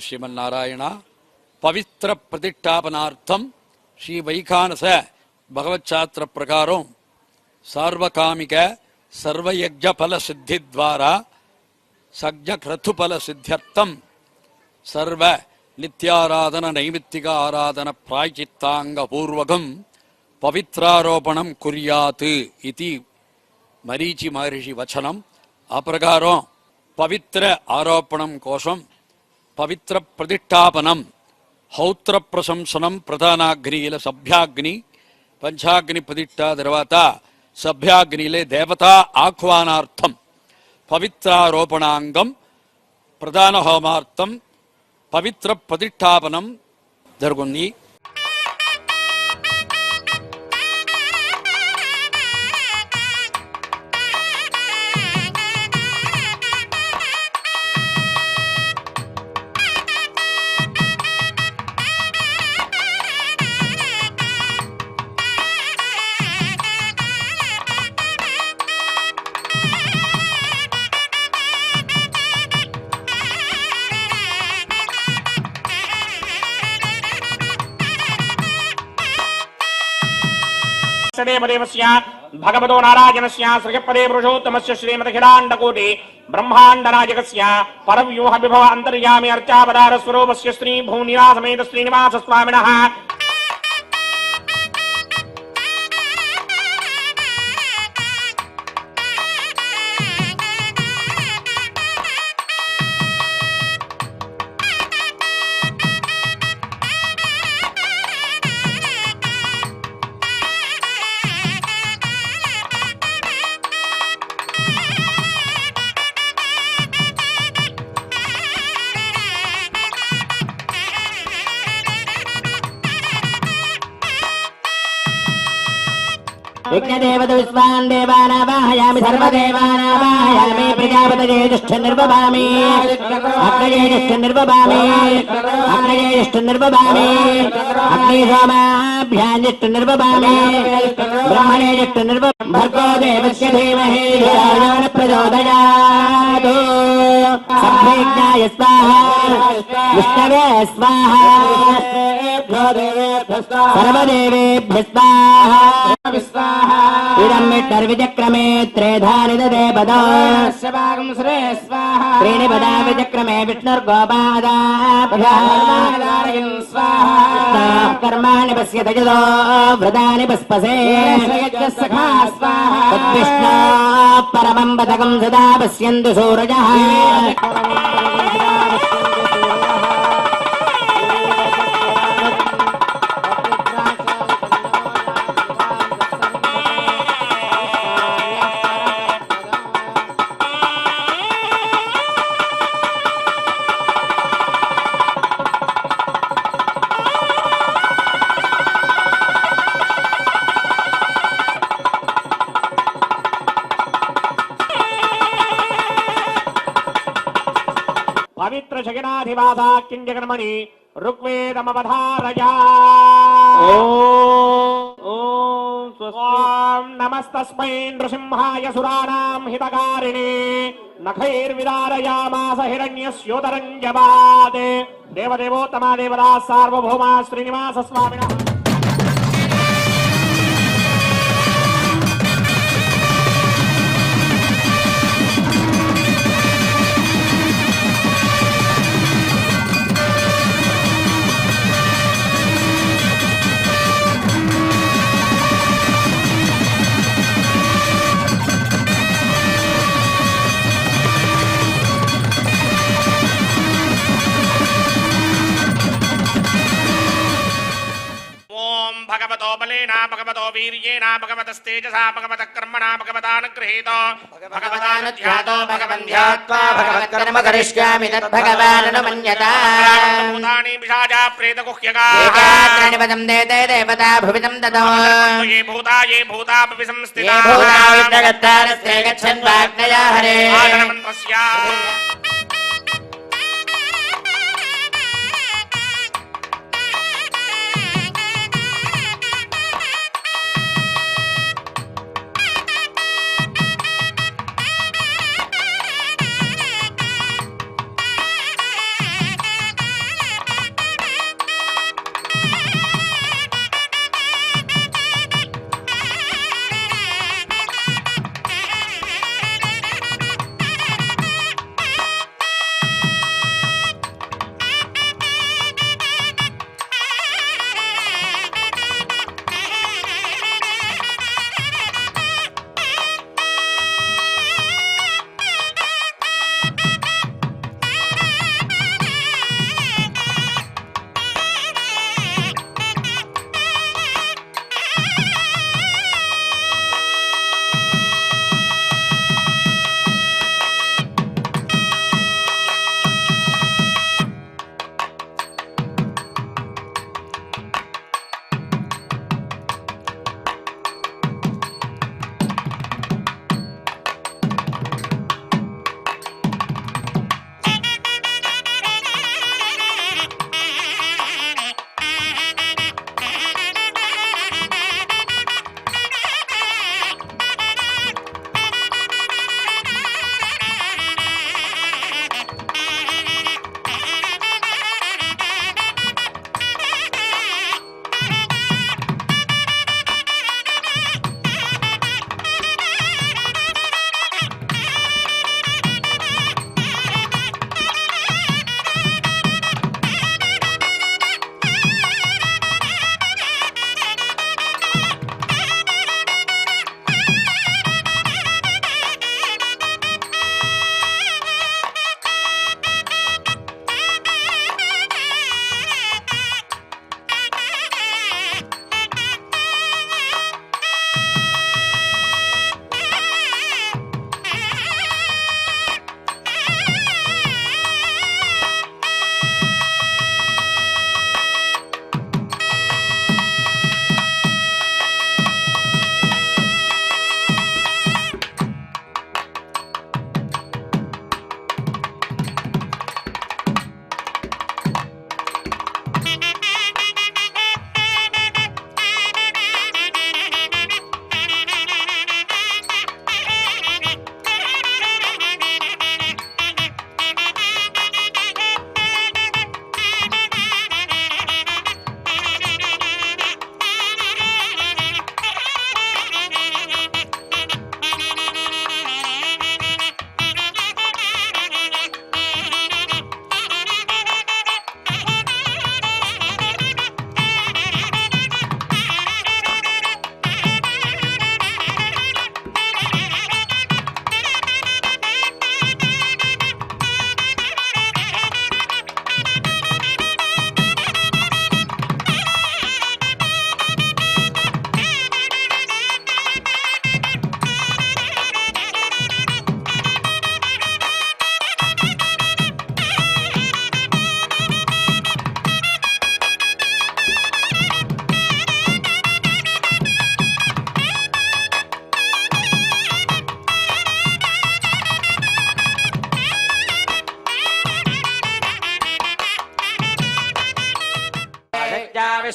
శ్రీమన్నారాయణ. పవిత్ర ప్రతిష్టాపనార్థం శ్రీ వైఖానస భగవచ్ఛాస్త్ర ప్రకారం సార్వకామిక సర్వయజ్ఞ ఫల సిద్ధి ద్వారా సజ్ఞక్రతుఫల సిద్ధ్యర్థం సర్వ నిత్యారాధన నైమిత్తిక ఆరాధన ప్రాయచిత్తాంగపూర్వకం పవిత్రారోపణం కుర్యాత్ ఇది మరీచి మహర్షి వచనం. ఆ ప్రకారం పవిత్ర ఆరోపణం కోసం పవిత్ర ప్రతిష్టాపనం హౌత్ర ప్రశంసనం ప్రధానాగ్నిల సభ్యాగ్ని పంచాగ్ని ప్రతిష్ఠ తర్వాత సభ్యాగ్నిలే దేవతా ఆహ్వానార్థం పవిత్రారోపణాంగం ప్రధాన హోమార్థం పవిత్ర ప్రతిష్టాపనం జరుగుతుంది. भगवतो नारायणस्य श्रीपदे पुरुषोत्तमस्य श्रीमदखिलाण्डकोटि ब्रह्माण्डनायकस्य परव्यूह विभव अन्तर्यामि अर्चावतार स्वरूपस्य श्री भूनिवासमेत श्रीनिवास स्वामिनः यज्ञदेवत विश्वान् देवानावाहयामि सर्वदेवानावाहयामि प्रजापतये जुष्ट निर्वभामि अग्नये जुष्ट निर्वभामि अग्नये जुष्ट निर्वभामि अग्निसोमाभ्यां जुष्ट निर्वभामि ब्रह्मणे जुष्ट निर्वभामि भर्गो देवस्य धीमहि धियो न प्रचोदयात् सर्वज्ञाय स्वाहा विष्णवे स्वाहा सर्वदेवेभ्यः स्वाहा इदं विष्णुर्विचक्रमे त्रेधानि ददे पदा त्रीणि पदा विचक्रमे विष्णुर्गोपादाभ्यः कर्माणि पश्यत यतो व्रतानि पस्पसे तद्विष्णो परमं पदकं सदा पश्यन्तु सूरजः पवित्र जगन्नाथिवासा किंजगन्मणि ऋग्वेदमवधारया ओम नमस्तस्मै नृसिंहाय सुराणां हितकारिणे नखैर्विदारयामास हिरण्यस्योदरं जवात् देवदेवोत्तमा देवता सार्वभौमा श्रीनिवास स्वामिनः भगवतो बलेना भगवतो वीर्येण भगवतस्तेजसा भगवतकर्मणा भगवतानुगृहीतो भगवतानुध्यातो भगवन्ध्यात्वा भगवत्कर्म करिष्यामि तद्भगवाननुमन्यता भूतानि पिशाचा प्रेतगुह्यकाः एकात्राणि पदं देते देवता भुविदं ददो ये भूता संस्थिता ये भूता विष्णुगत्तारस्ते गच्छन् वाग्नया हरे आगमन्त्रस्य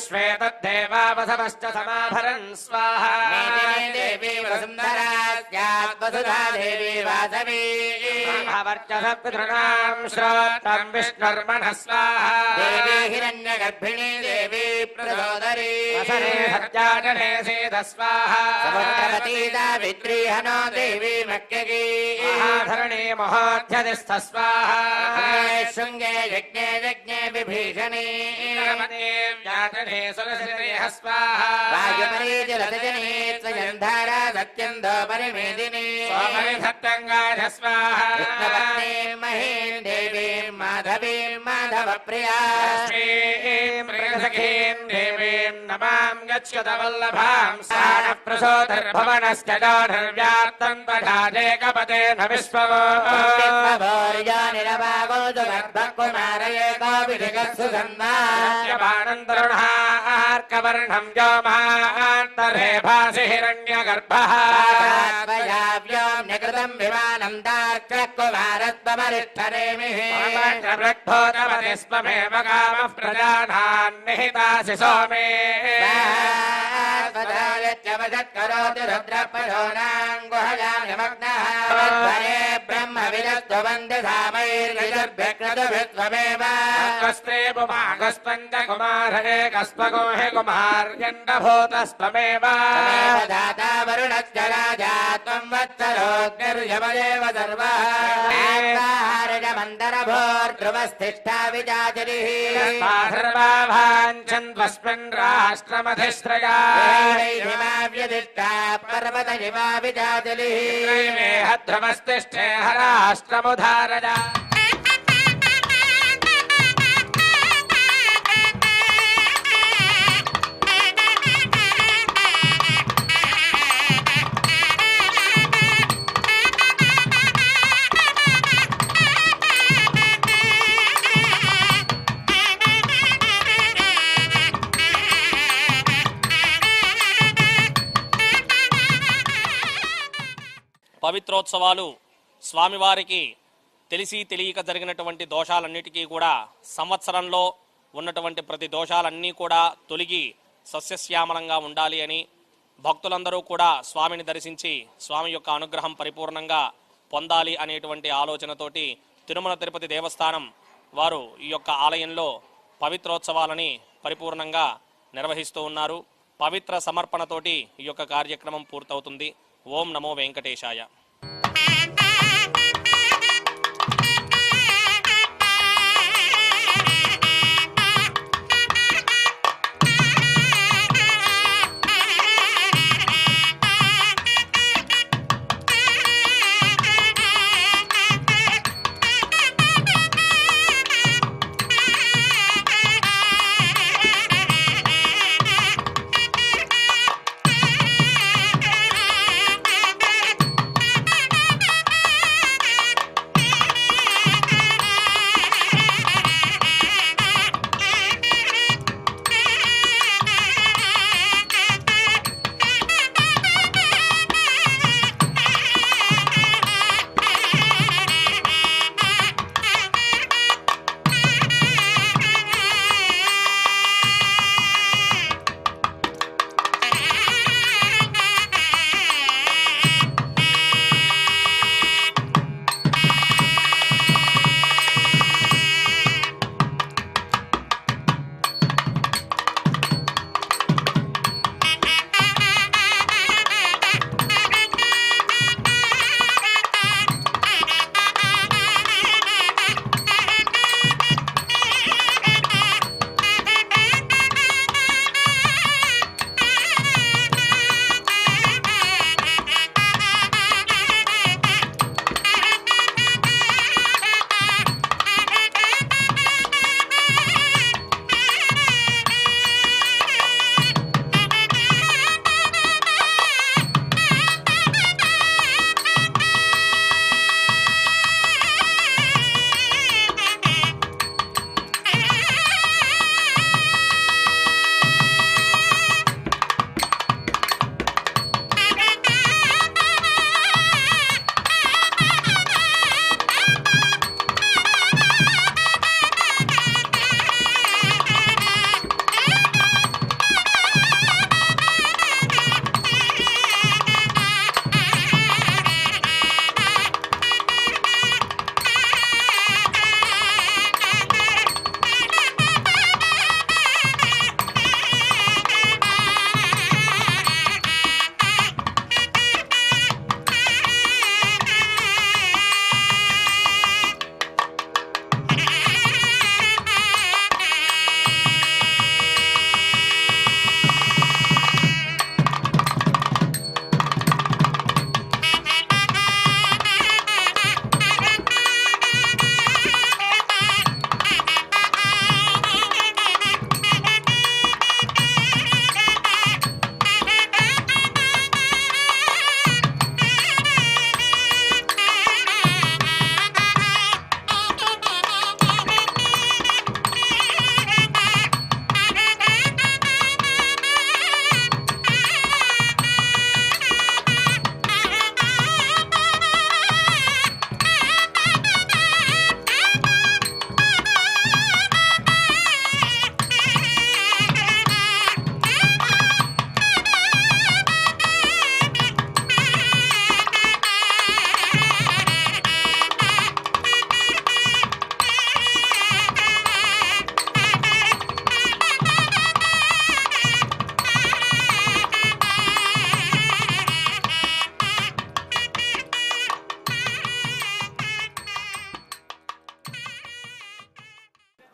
श्वेतद्देवावसवश्च समाभरन् स्वाहा मेदिनी देवी वसुन्धरा स्यात् वसुधा देवी वासवी वर्चसपितॄणां श्रोत्रं विष्णुर्मनः स्वाहा देवी हिरण्यगर्भिणी देवी प्रचोदरी वसने सत्याजने सीद स्वाहा समुद्रवती सावित्री हनो देवी मक्यगी महाधरणी महोध्यदिस्थ स्वाहा शृङ्गे यज्ञे यज्ञे विभीषणी व्याजने सुरसिरेह स्वाहा वायुपरीजलतजने स्वयन्धारा सत्यन्धो परिमेदिनी सोमनि सत्यङ्गाय स्वाहा कृष्णपत्नी महीं देवीं माधवीं माधवप्रिया प्रियसखीं देवीं नमां गच्छतवल्लभां सानः प्रसोदर्भवनश्च जोनिर्व्याप्तं पठाजेकपतेन विश्ववो निरवागोदुमर्भकुमारये कोविधिगत्सु सन्नार्कवर्णं व्योमान्तरे भासि हिरण्यगर्भः व्योम्यकृतं विमानं दार्क्यकुमारत्वमरिष्ठरेमिः प्रभृद्भूतपतिस्त्वमेव कामः प्रजानान् निहितासि सोमे करोति रुद्रपशोनाङ्गुहयामग्नः ब्रह्मविदस्त्ववन्दे धामैर्विदर्भ्यकृतभित्वमेव कस्ते पुमागस्पञ्चकुमारये कस्पगो हि कुमार्यण्डभूतस्त्वमेव दाता वरुणश्च राजा त्वं वत्सरोऽग्निर्यमदेव सर्वः मन्दरभोर्ध्रुवस्थिष्ठा विजाचरिः सर्वाभाञ्छन्त्वस्मिन् राष्ट्रमधिश्रया हिमाव्यदिष्टा पर्वतहिमा विजाचलिः ध्रुवस्तिष्ठे हराष्ट्रमुधारया పవిత్రోత్సవాలు స్వామివారికి తెలిసి తెలియక జరిగినటువంటి దోషాలన్నిటికీ కూడా సంవత్సరంలో ఉన్నటువంటి ప్రతి దోషాలన్నీ కూడా తొలగి సస్యశ్యామలంగా ఉండాలి అని భక్తులందరూ కూడా స్వామిని దర్శించి స్వామి యొక్క అనుగ్రహం పరిపూర్ణంగా పొందాలి అనేటువంటి ఆలోచనతోటి తిరుమల తిరుపతి దేవస్థానం వారు ఈ యొక్క ఆలయంలో పవిత్రోత్సవాలని పరిపూర్ణంగా నిర్వహిస్తూ ఉన్నారు. పవిత్ర సమర్పణతోటి ఈ యొక్క కార్యక్రమం పూర్తవుతుంది. ఓం నమో వెంకటేశాయ.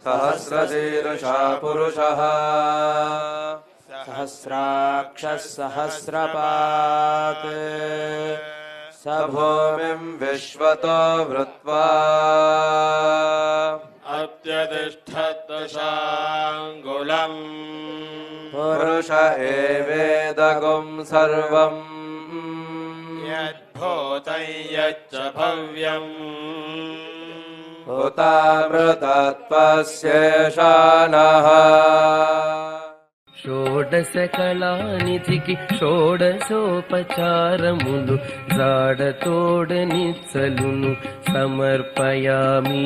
सहस्रशीर्षा पुरुषः सहस्राक्षः सहस्रपात् स भूमिं विश्वतो वृत्वा अत्यतिष्ठद्दशाङ्गुलम् पुरुष एवेदगुं सर्वम् यद्भूतं यच्च भव्यम् हुतामृतत्वस्येषानः షోడశకళానిధికి షోడశోపచారములు జాడతోడనిచ్చలును సమర్పయామి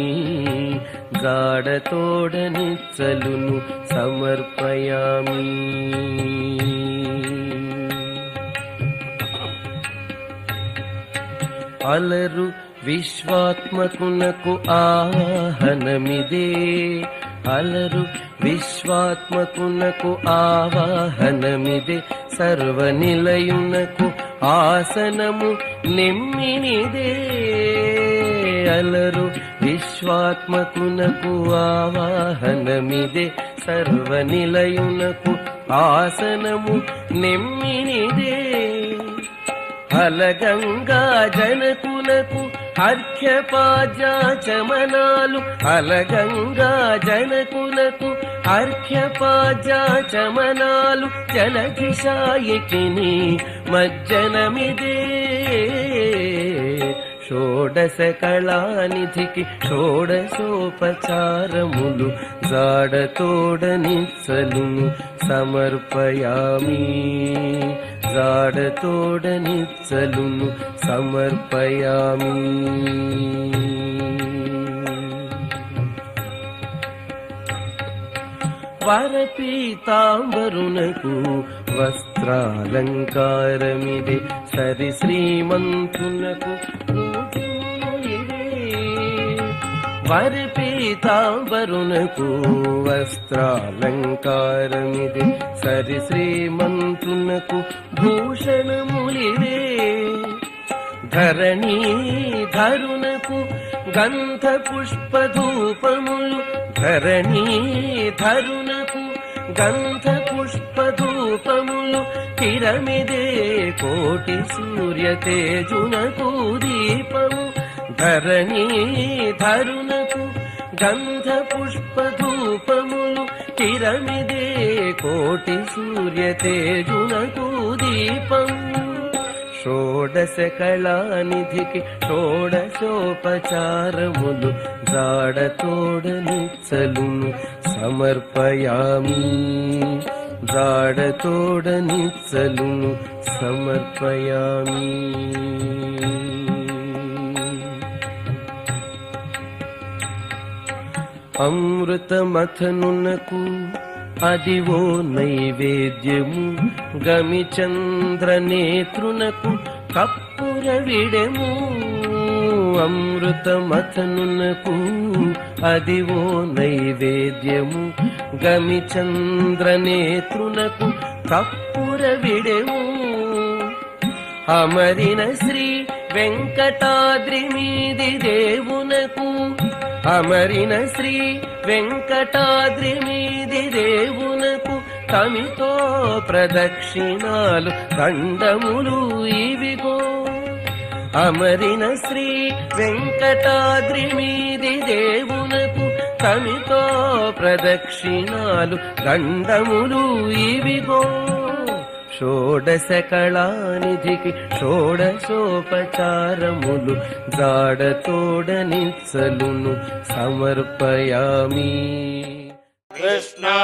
జాడతోడనిచ్చలును సమర్పయామి. అలరు విశ్వాత్మకునకు ఆహనమిదే అలరు విశ్వాత్మకునకు ఆవాహనమిదే సర్వనిలయునకు ఆసనము నెమ్మినిదే అలరు విశ్వాత్మకునకు ఆవాహనమిదే సర్వనిలయునకు ఆసనము నెమ్మినిదే అలగంగా జనకులకు అర్ఘ్యపాద్యాచమనాలు అలగంగా జనకులకు అర్ఘ్యపాద్యాచమనాలు జలధిశాయికిని మజ్జనమిదే షోడశకళానిధికి షోడశోపచారములు జాడతోడనిచ్చలును సమర్పయామి జాడతోడనిచ్చలును సమర్పయామి. వరపీతాంబరునకు వస్త్రాలంకారమిదే సరి శ్రీమంతునకు వరపీతాంబరునకు వస్త్రాలంకారమిదే సరి శ్రీమంతునకు భూషణములిదే ధరణీ ధరునకు గంధ పుష్పధూపములు ధరణీ ధరునకు గంధ పుష్పధూపములు తిరమిదే కోటి సూర్య తేజునకు దీపము ధరణీ ధరునకు గంధ పుష్పధూపములు తిరమిదే కోటి సూర్య తేజునకు దీపము షోడశకళానిధికి షోడశోపచారములు జాడతోడనిచ్చలును సమర్పయామి జాడతోడనిచ్చలును సమర్పయామి. అమృతమథనునకు అదివో నైవేద్యము గమిచంద్రనేత్రునకు కప్పుర విడెము అమృతమథనునకు అదివో నైవేద్యము గమిచంద్రనేత్రునకు కప్పుర విడెము అమరిన శ్రీ వెంకటాద్రి మీది దేవునకు అమరిన శ్రీ వెంకటాద్రి మీది దేవునకు తమితో ప్రదక్షిణాలు దండములు ఇవిగో అమరిన శ్రీ వెంకటాద్రి మీది దేవునకు తమితో ప్రదక్షిణాలు దండములు ఇవిగో షోడశకళానిధికి షోడశోపచారములు జాడతోడనిచ్చలును సమర్పయామి. कृष्णो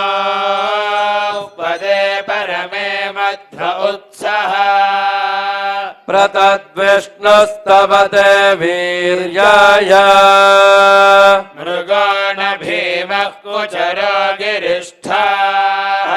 पदे परमे मध्व उत्सः प्रतद्विष्णुस्तवते वीर्याय मृगो न भीमः कुचरो गिरिष्ठाः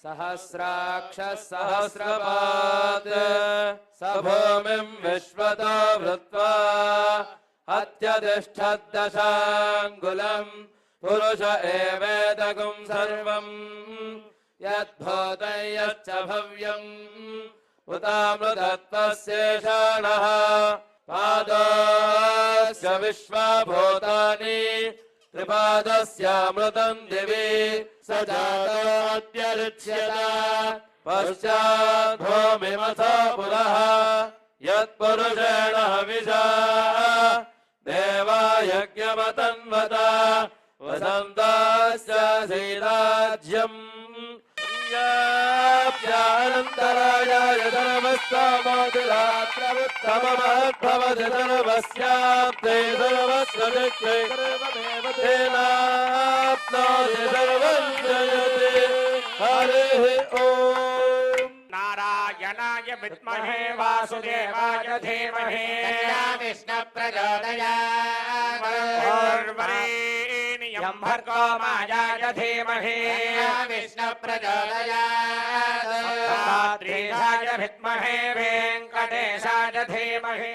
सहस्राक्षः सहस्रपात् स भूमिं विश्वतो वृत्वा अत्यतिष्ठद्दशाङ्गुलम् पुरुष एवेदगुं सर्वम् यद्भूतं यच्च भव्यम् उतामृतत्वस्येषाणः पादस्य विश्वभूतानि त्रिपादस्यामृतं दिवि स जातोऽत्यरुच्यत पश्चात् भूमिमथ पुनः यत्पुरुषेण हविषा देवा यज्ञमतन्वत वसन्ताश्च श्रीराज्यम् अनन्तरायाय धर्मस्तामोदिरात्रमुत्तममहद्भवति धर्मस्याप्ते सर्वस्वदिक्ते सर्वमेव तेनाप्नोति सर्वं जयते हरिः ॐ नारायणाय विद्महे वासुदेवाय धीमहि विष्णु प्रचोदयात् वरेण्यं भर्गो मायाय धीमहि विष्णु प्रचोदयात् दत्तात्रेयाय विद्महे वेङ्कटेशाय धीमहि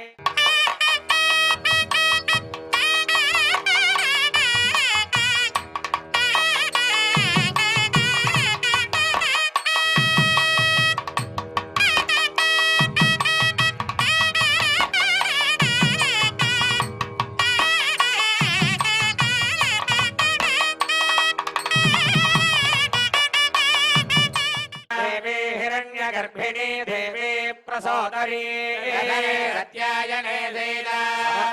गर्भिणी देवी प्रसोदरी प्रत्यायने सेना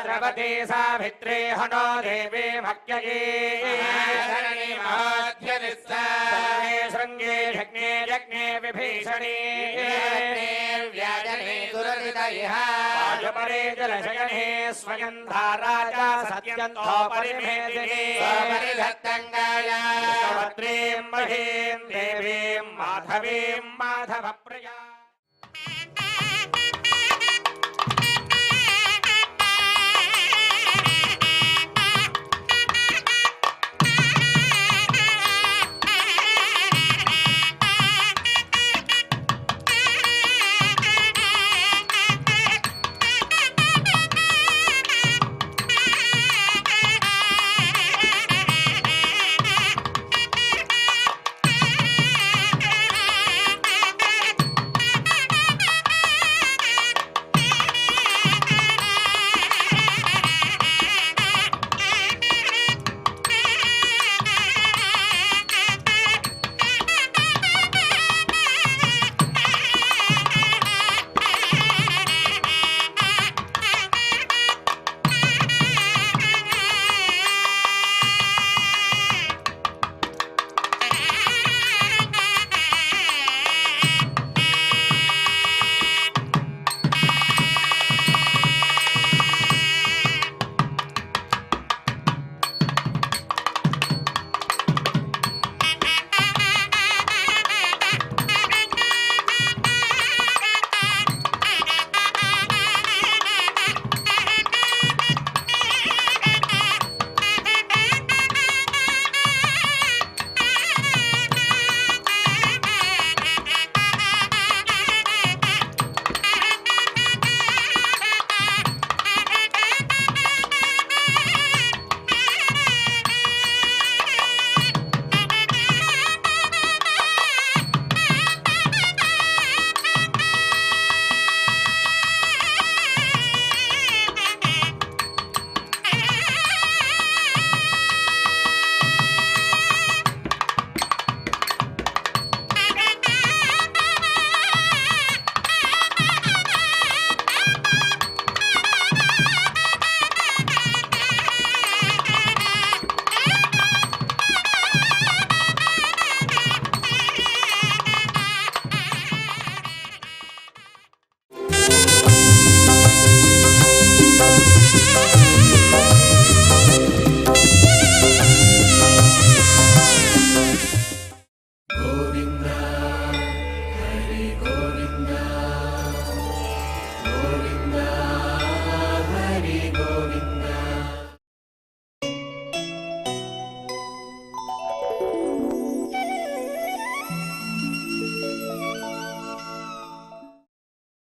द्रवती सावित्री हनो देवी भक्त्यये शृङ्गे यज्ञे यज्ञे विभीषणे व्याजने दुरहृदयः वायुपरे जलशयने स्वयं धाराजा सत्यन्तो परिमेदिने परिधत्तङ्गाया भद्रीं महीं देवीं माधवीं माधवप्रिया